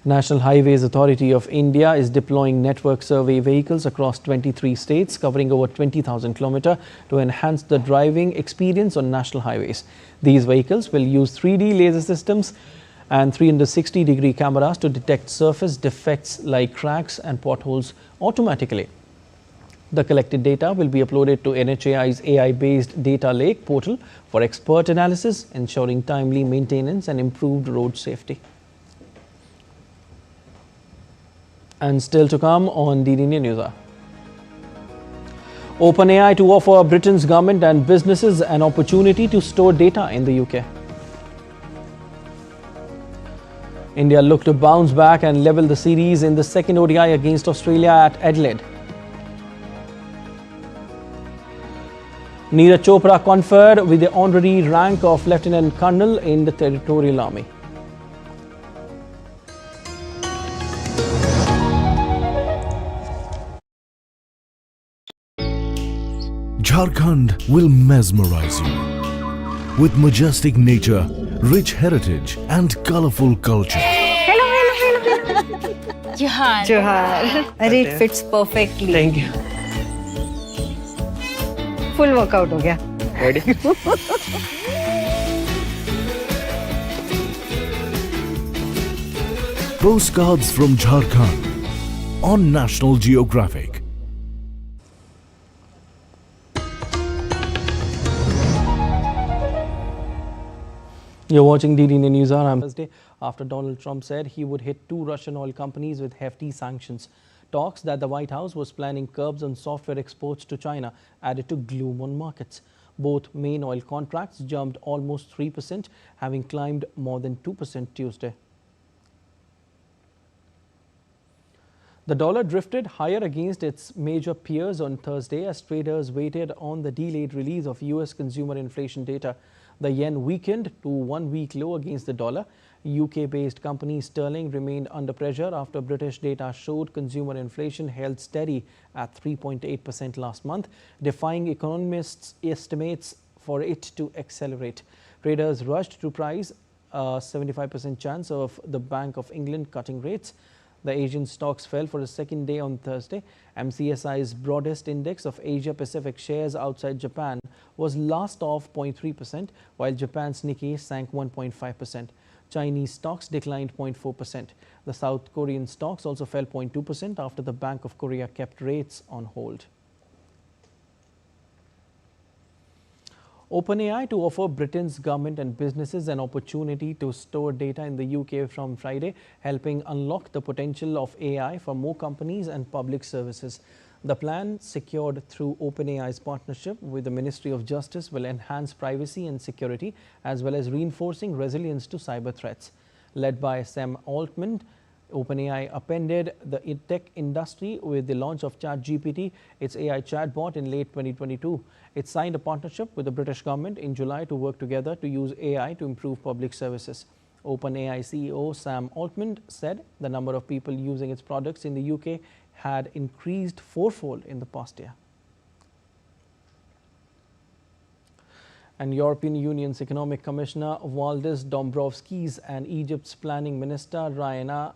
National Highways Authority of India is deploying network survey vehicles across 23 states covering over 20,000 km to enhance the driving experience on national highways. These vehicles will use 3D laser systems and 360-degree cameras to detect surface defects like cracks and potholes automatically. The collected data will be uploaded to NHAI's AI-based data lake portal for expert analysis, ensuring timely maintenance and improved road safety. And still to come on DD News. OpenAI to offer Britain's government and businesses an opportunity to store data in the UK. India look to bounce back and level the series in the second ODI against Australia at Adelaide. Neeraj Chopra conferred with the honorary rank of Lieutenant Colonel in the Territorial Army. Jharkhand will mesmerize you with majestic nature, rich heritage and colorful culture. Hello. Johar. Johar. It fits perfectly. Thank you. Full workout ho gaya. Ready? Postcards from Jharkhand on National Geographic. You're watching DD News on Thursday after Donald Trump said he would hit 2 Russian oil companies with hefty sanctions. Talks that the White House was planning curbs on software exports to China added to gloom on markets. Both main oil contracts jumped almost 3%, having climbed more than 2% Tuesday. The dollar drifted higher against its major peers on Thursday as traders waited on the delayed release of US consumer inflation data. The yen weakened to 1-week low against the dollar. UK-based company Sterling remained under pressure after British data showed consumer inflation held steady at 3.8% last month, defying economists' estimates for it to accelerate. Traders rushed to price a 75% chance of the Bank of England cutting rates. The Asian stocks fell for a second day on Thursday. MCSI's broadest index of Asia-Pacific shares outside Japan was last off 0.3%, while Japan's Nikkei sank 1.5%. Chinese stocks declined 0.4%. The South Korean stocks also fell 0.2% after the Bank of Korea kept rates on hold. OpenAI to offer Britain's government and businesses an opportunity to store data in the UK from Friday, helping unlock the potential of AI for more companies and public services. The plan, secured through OpenAI's partnership with the Ministry of Justice, will enhance privacy and security, as well as reinforcing resilience to cyber threats. Led by Sam Altman, OpenAI upended the tech industry with the launch of ChatGPT, its AI chatbot, in late 2022. It signed a partnership with the British government in July to work together to use AI to improve public services. OpenAI CEO Sam Altman said the number of people using its products in the UK had increased fourfold in the past year. And European Union's Economic Commissioner Valdis Dombrovskis and Egypt's Planning Minister Rania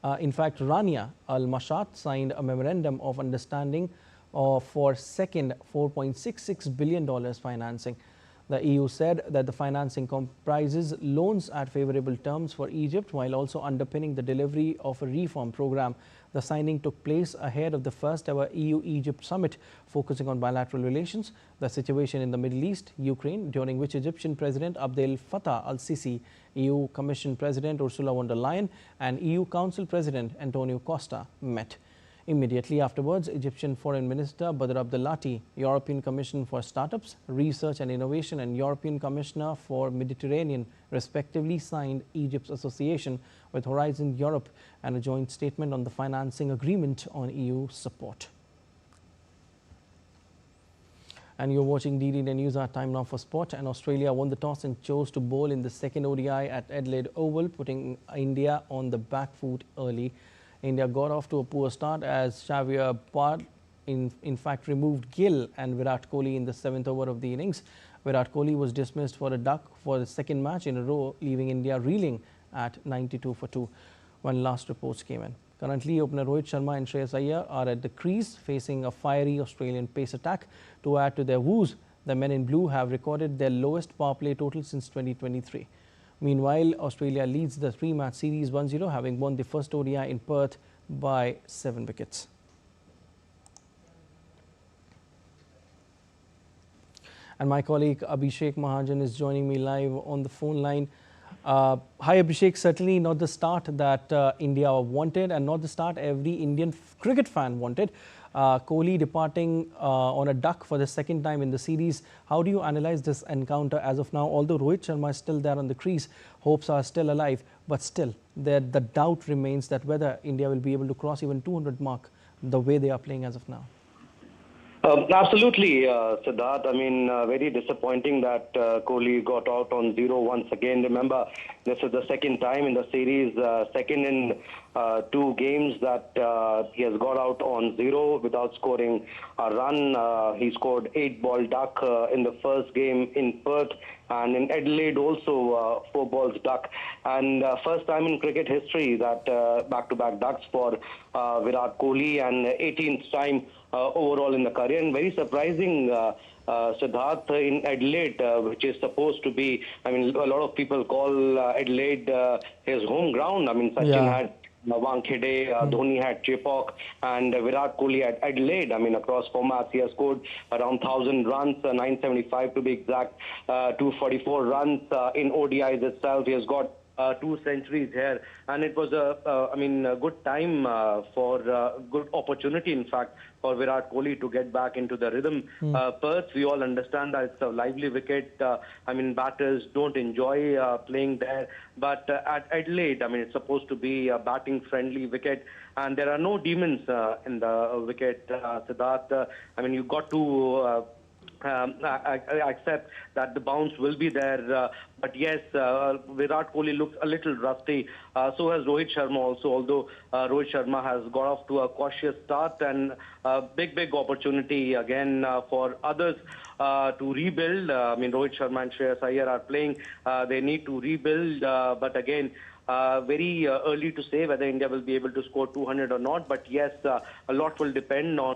Al-Mashat signed a memorandum of understanding for second $4.66 billion financing. The EU said that the financing comprises loans at favorable terms for Egypt while also underpinning the delivery of a reform program. The signing took place ahead of the first ever EU-Egypt summit focusing on bilateral relations, the situation in the Middle East, Ukraine, during which Egyptian President Abdel Fattah al-Sisi, EU Commission President Ursula von der Leyen and EU Council President Antonio Costa met. Immediately afterwards, Egyptian Foreign Minister Badr Abdelati, European Commission for Startups, Research and Innovation and European Commissioner for Mediterranean respectively signed Egypt's association with Horizon Europe and a joint statement on the financing agreement on EU support. And you're watching DD News. Our time now for sport. And Australia won the toss and chose to bowl in the second ODI at Adelaide Oval, putting India on the back foot early. India got off to a poor start as Xavier Bard in fact removed Gill and Virat Kohli in the 7th over of the innings. Virat Kohli was dismissed for a duck for the second match in a row, leaving India reeling at 92 for 2 when last reports came in. Currently, opener Rohit Sharma and Shreyas Iyer are at the crease facing a fiery Australian pace attack. To add to their woes, the men in blue have recorded their lowest power play total since 2023. Meanwhile, Australia leads the three-match series 1-0, having won the first ODI in Perth by 7 wickets. And my colleague Abhishek Mahajan is joining me live on the phone line. Hi Abhishek, certainly not the start that India wanted and not the start every Indian cricket fan wanted. Kohli departing on a duck for the second time in the series. How do you analyze this encounter as of now? Although Rohit Sharma is still there on the crease, hopes are still alive, but still the doubt remains that whether India will be able to cross even 200 mark the way they are playing as of now. Absolutely, Siddharth. I mean, very disappointing that Kohli got out on 0 once again. Remember, this is the second time in the series, second in 2 games that he has got out on 0 without scoring a run. He scored 8-ball duck in the first game in Perth, and in Adelaide also 4 balls duck. And first time in cricket history that back-to-back ducks for Virat Kohli, and 18th time overall in the career. And very surprising, Siddharth, in Adelaide, which is supposed to be, I mean, a lot of people call Adelaide his home ground. I mean, Sachin had Wankhede, Dhoni had Chepauk, and Virat Kohli at Adelaide. I mean, across formats, he has scored around 1,000 runs, 975 to be exact, 244 runs in ODIs itself. He has got 2 centuries here, and it was a good time for good opportunity, in fact, for Virat Kohli to get back into the rhythm. Perth, we all understand that it's a lively wicket. Batters don't enjoy playing there, but at Adelaide, I mean, it's supposed to be a batting-friendly wicket, and there are no demons in the wicket, Siddharth. You got to I accept that the bounce will be there, but yes, Virat Kohli looks a little rusty. So has Rohit Sharma also, although Rohit Sharma has got off to a cautious start, and big opportunity again for others to rebuild. Rohit Sharma and Shreyas Iyer are playing. They need to rebuild, but again, very early to say whether India will be able to score 200 or not. But yes, a lot will depend on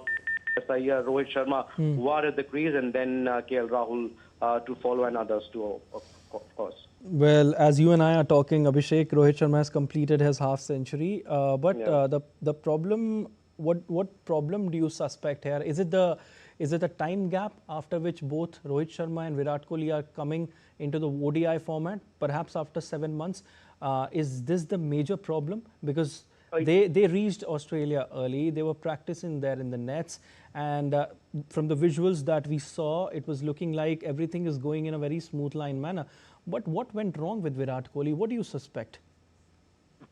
Rohit Sharma, who are at the crease, and then KL Rahul to follow, and others too, of course. Well, as you and I are talking, Abhishek, Rohit Sharma has completed his half century. The problem, what problem do you suspect here? Is it the time gap after which both Rohit Sharma and Virat Kohli are coming into the ODI format, perhaps after 7 months? Is this the major problem? Because they reached Australia early. They were practicing there in the nets, and from the visuals that we saw, it was looking like everything is going in a very smooth line manner. But what went wrong with Virat Kohli? What do you suspect?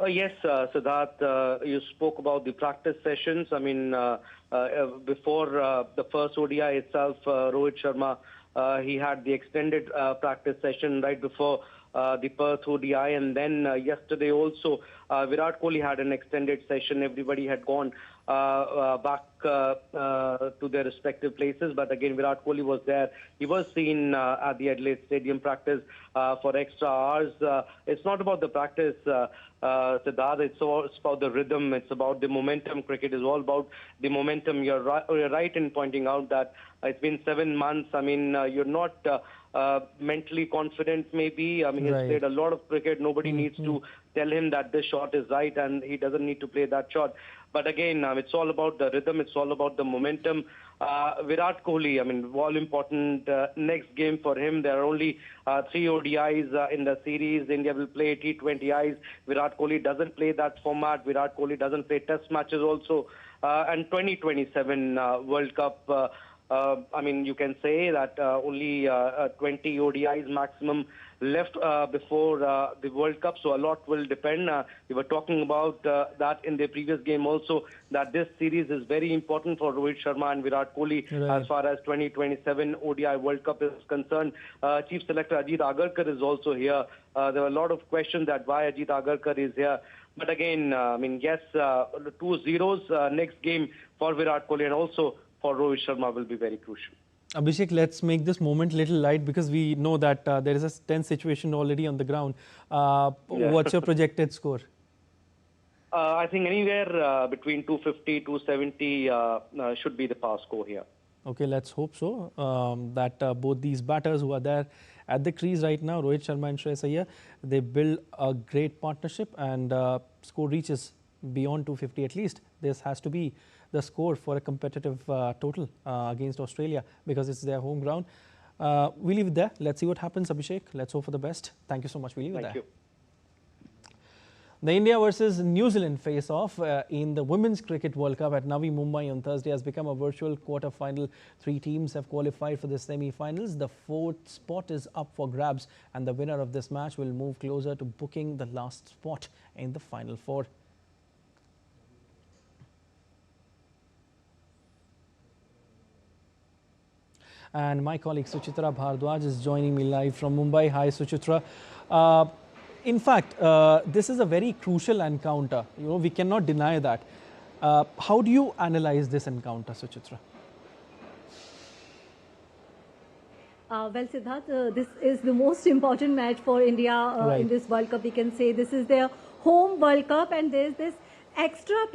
Yes, Siddharth, you spoke about the practice sessions. I mean, before the first ODI itself, Rohit Sharma, he had the extended practice session right before the Perth ODI, and then yesterday also Virat Kohli had an extended session. Everybody had gone back to their respective places, but again Virat Kohli was there. He was seen at the Adelaide Stadium practice for extra hours. It's not about the practice, Siddharth, it's about the rhythm, it's about the momentum. Cricket is all about the momentum. You're right in pointing out that it's been 7 months. I mean, you're not mentally confident maybe. I mean, he's played a lot of cricket. Nobody needs to tell him that this shot is right and he doesn't need to play that shot. But again, it's all about the rhythm. It's all about the momentum. Virat Kohli, I mean, all important next game for him. There are only 3 ODIs in the series. India will play T20Is. Virat Kohli doesn't play that format. Virat Kohli doesn't play test matches also. And 2027 World Cup, I mean, you can say that only 20 ODIs maximum left before the World Cup, so a lot will depend. We were talking about that in the previous game also, that this series is very important for Rohit Sharma and Virat Kohli as far as 2027 ODI World Cup is concerned. Chief Selector Ajit Agarkar is also here. There were a lot of questions that why Ajit Agarkar is here. But again, I mean, yes, 2 zeros next game for Virat Kohli and also for Rohit Sharma will be very crucial. Abhishek, let's make this moment little light because we know that there is a tense situation already on the ground. What's your projected score? I think anywhere between 250, 270 should be the pass score here. Okay, let's hope so. That both these batters who are there at the crease right now, Rohit Sharma and Shreyas Iyer, they build a great partnership and score reaches beyond 250 at least. This has to be the score for a competitive total against Australia because it's their home ground. We leave it there. Let's see what happens, Abhishek. Let's hope for the best. Thank you so much. We leave it there. Thank you. The India versus New Zealand face-off in the Women's Cricket World Cup at Navi Mumbai on Thursday has become a virtual quarter-final. 3 teams have qualified for the semi-finals. The 4th spot is up for grabs and the winner of this match will move closer to booking the last spot in the Final 4. And my colleague Suchitra Bhardwaj is joining me live from Mumbai. Hi, Suchitra. In fact, this is a very crucial encounter. You know, we cannot deny that. How do you analyze this encounter, Suchitra? Well, Siddharth, this is the most important match for India in this World Cup. We can say this is their home World Cup, and there's this extra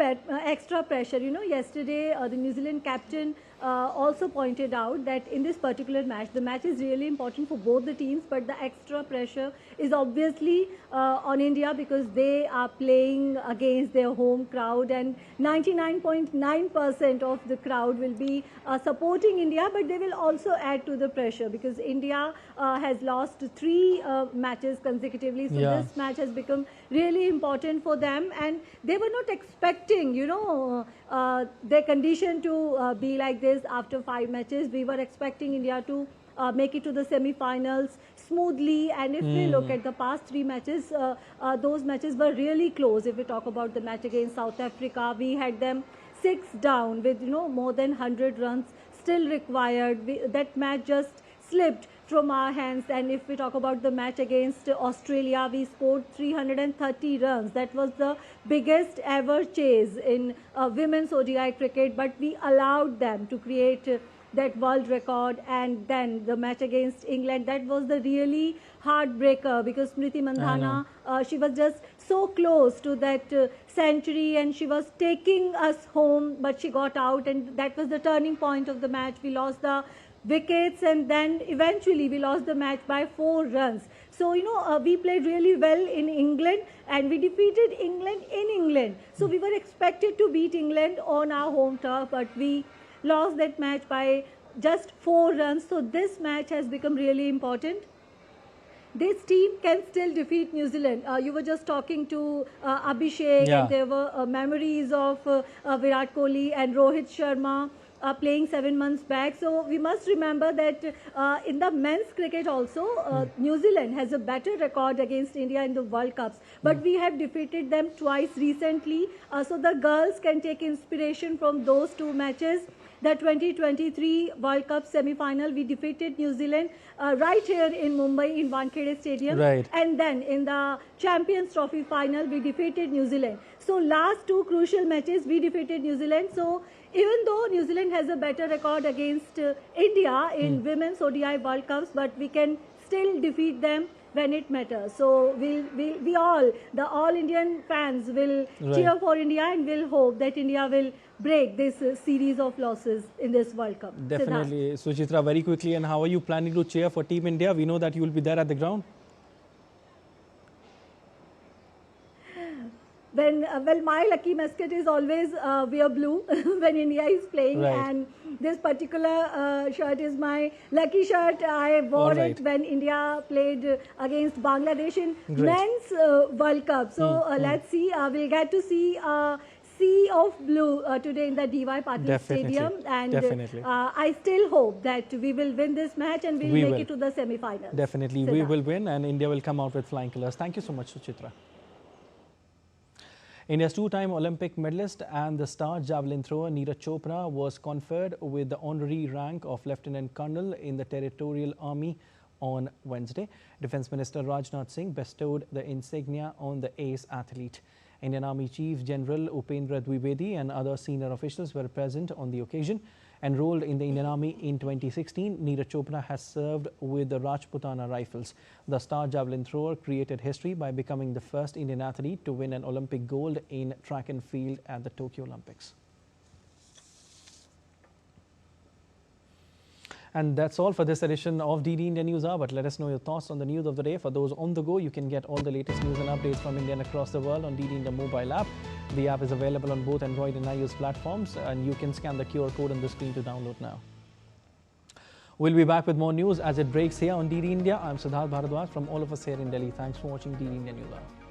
pressure. You know, yesterday the New Zealand captain also pointed out that in this particular match, the match is really important for both the teams, but the extra pressure is obviously on India because they are playing against their home crowd, and 99.9% of the crowd will be supporting India, but they will also add to the pressure because India has lost 3 matches consecutively, so this match has become really important for them, and they were not expecting, you know, their condition to be like this after 5 matches. We were expecting India to make it to the semi-finals smoothly, and if we look at the past 3 matches, those matches were really close. If we talk about the match against South Africa, we had them 6 down with, you know, more than 100 runs still required. That match just slipped from our hands. And if we talk about the match against Australia, we scored 330 runs. That was the biggest ever chase in women's ODI cricket, but we allowed them to create that world record. And then the match against England, that was the really heartbreaker because Smriti Mandhana, she was just so close to that century and she was taking us home, but she got out, and that was the turning point of the match. We lost the wickets and then eventually we lost the match by 4 runs. So, you know, we played really well in England and we defeated England in England. So we were expected to beat England on our home turf, but we lost that match by just 4 runs. So this match has become really important. This team can still defeat New Zealand. You were just talking to Abhishek, and there were memories of Virat Kohli and Rohit Sharma playing 7 months back. So we must remember that in the men's cricket also, New Zealand has a better record against India in the World Cups. But we have defeated them twice recently. So the girls can take inspiration from those two matches. The 2023 World Cup semi-final, we defeated New Zealand right here in Mumbai in Wankhede Stadium. Right. And then in the Champions Trophy final, we defeated New Zealand. So last two crucial matches, we defeated New Zealand. So even though New Zealand has a better record against India in Women's ODI World Cups, but we can still defeat them when it matters. So we all, the all Indian fans will cheer for India, and will hope that India will break this series of losses in this World Cup. Definitely. Suchitra, very quickly, and how are you planning to cheer for Team India? We know that you will be there at the ground. Well, my lucky mascot is always wear blue when India is playing, and this particular shirt is my lucky shirt. I wore it when India played against Bangladesh in men's World Cup. So let's see, we'll get to see sea of blue today in the DY Patil Stadium, and I still hope that we will win this match and we'll make it to the semi-finals. Definitely, we will win, and India will come out with flying colours. Thank you so much, Suchitra. India's two-time Olympic medalist and the star javelin thrower Neeraj Chopra was conferred with the honorary rank of Lieutenant Colonel in the Territorial Army on Wednesday. Defence Minister Rajnath Singh bestowed the insignia on the ace athlete. Indian Army Chief General Upendra Dwivedi and other senior officials were present on the occasion. Enrolled in the Indian Army in 2016, Neeraj Chopra has served with the Rajputana Rifles. The star javelin thrower created history by becoming the first Indian athlete to win an Olympic gold in track and field at the Tokyo Olympics. And that's all for this edition of DD India News Hour. But let us know your thoughts on the news of the day. For those on the go, you can get all the latest news and updates from India and across the world on DD India mobile app. The app is available on both Android and iOS platforms, and you can scan the QR code on the screen to download now. We'll be back with more news as it breaks here on DD India. I'm Siddharth Bharadwaj from all of us here in Delhi. Thanks for watching DD India News Hour.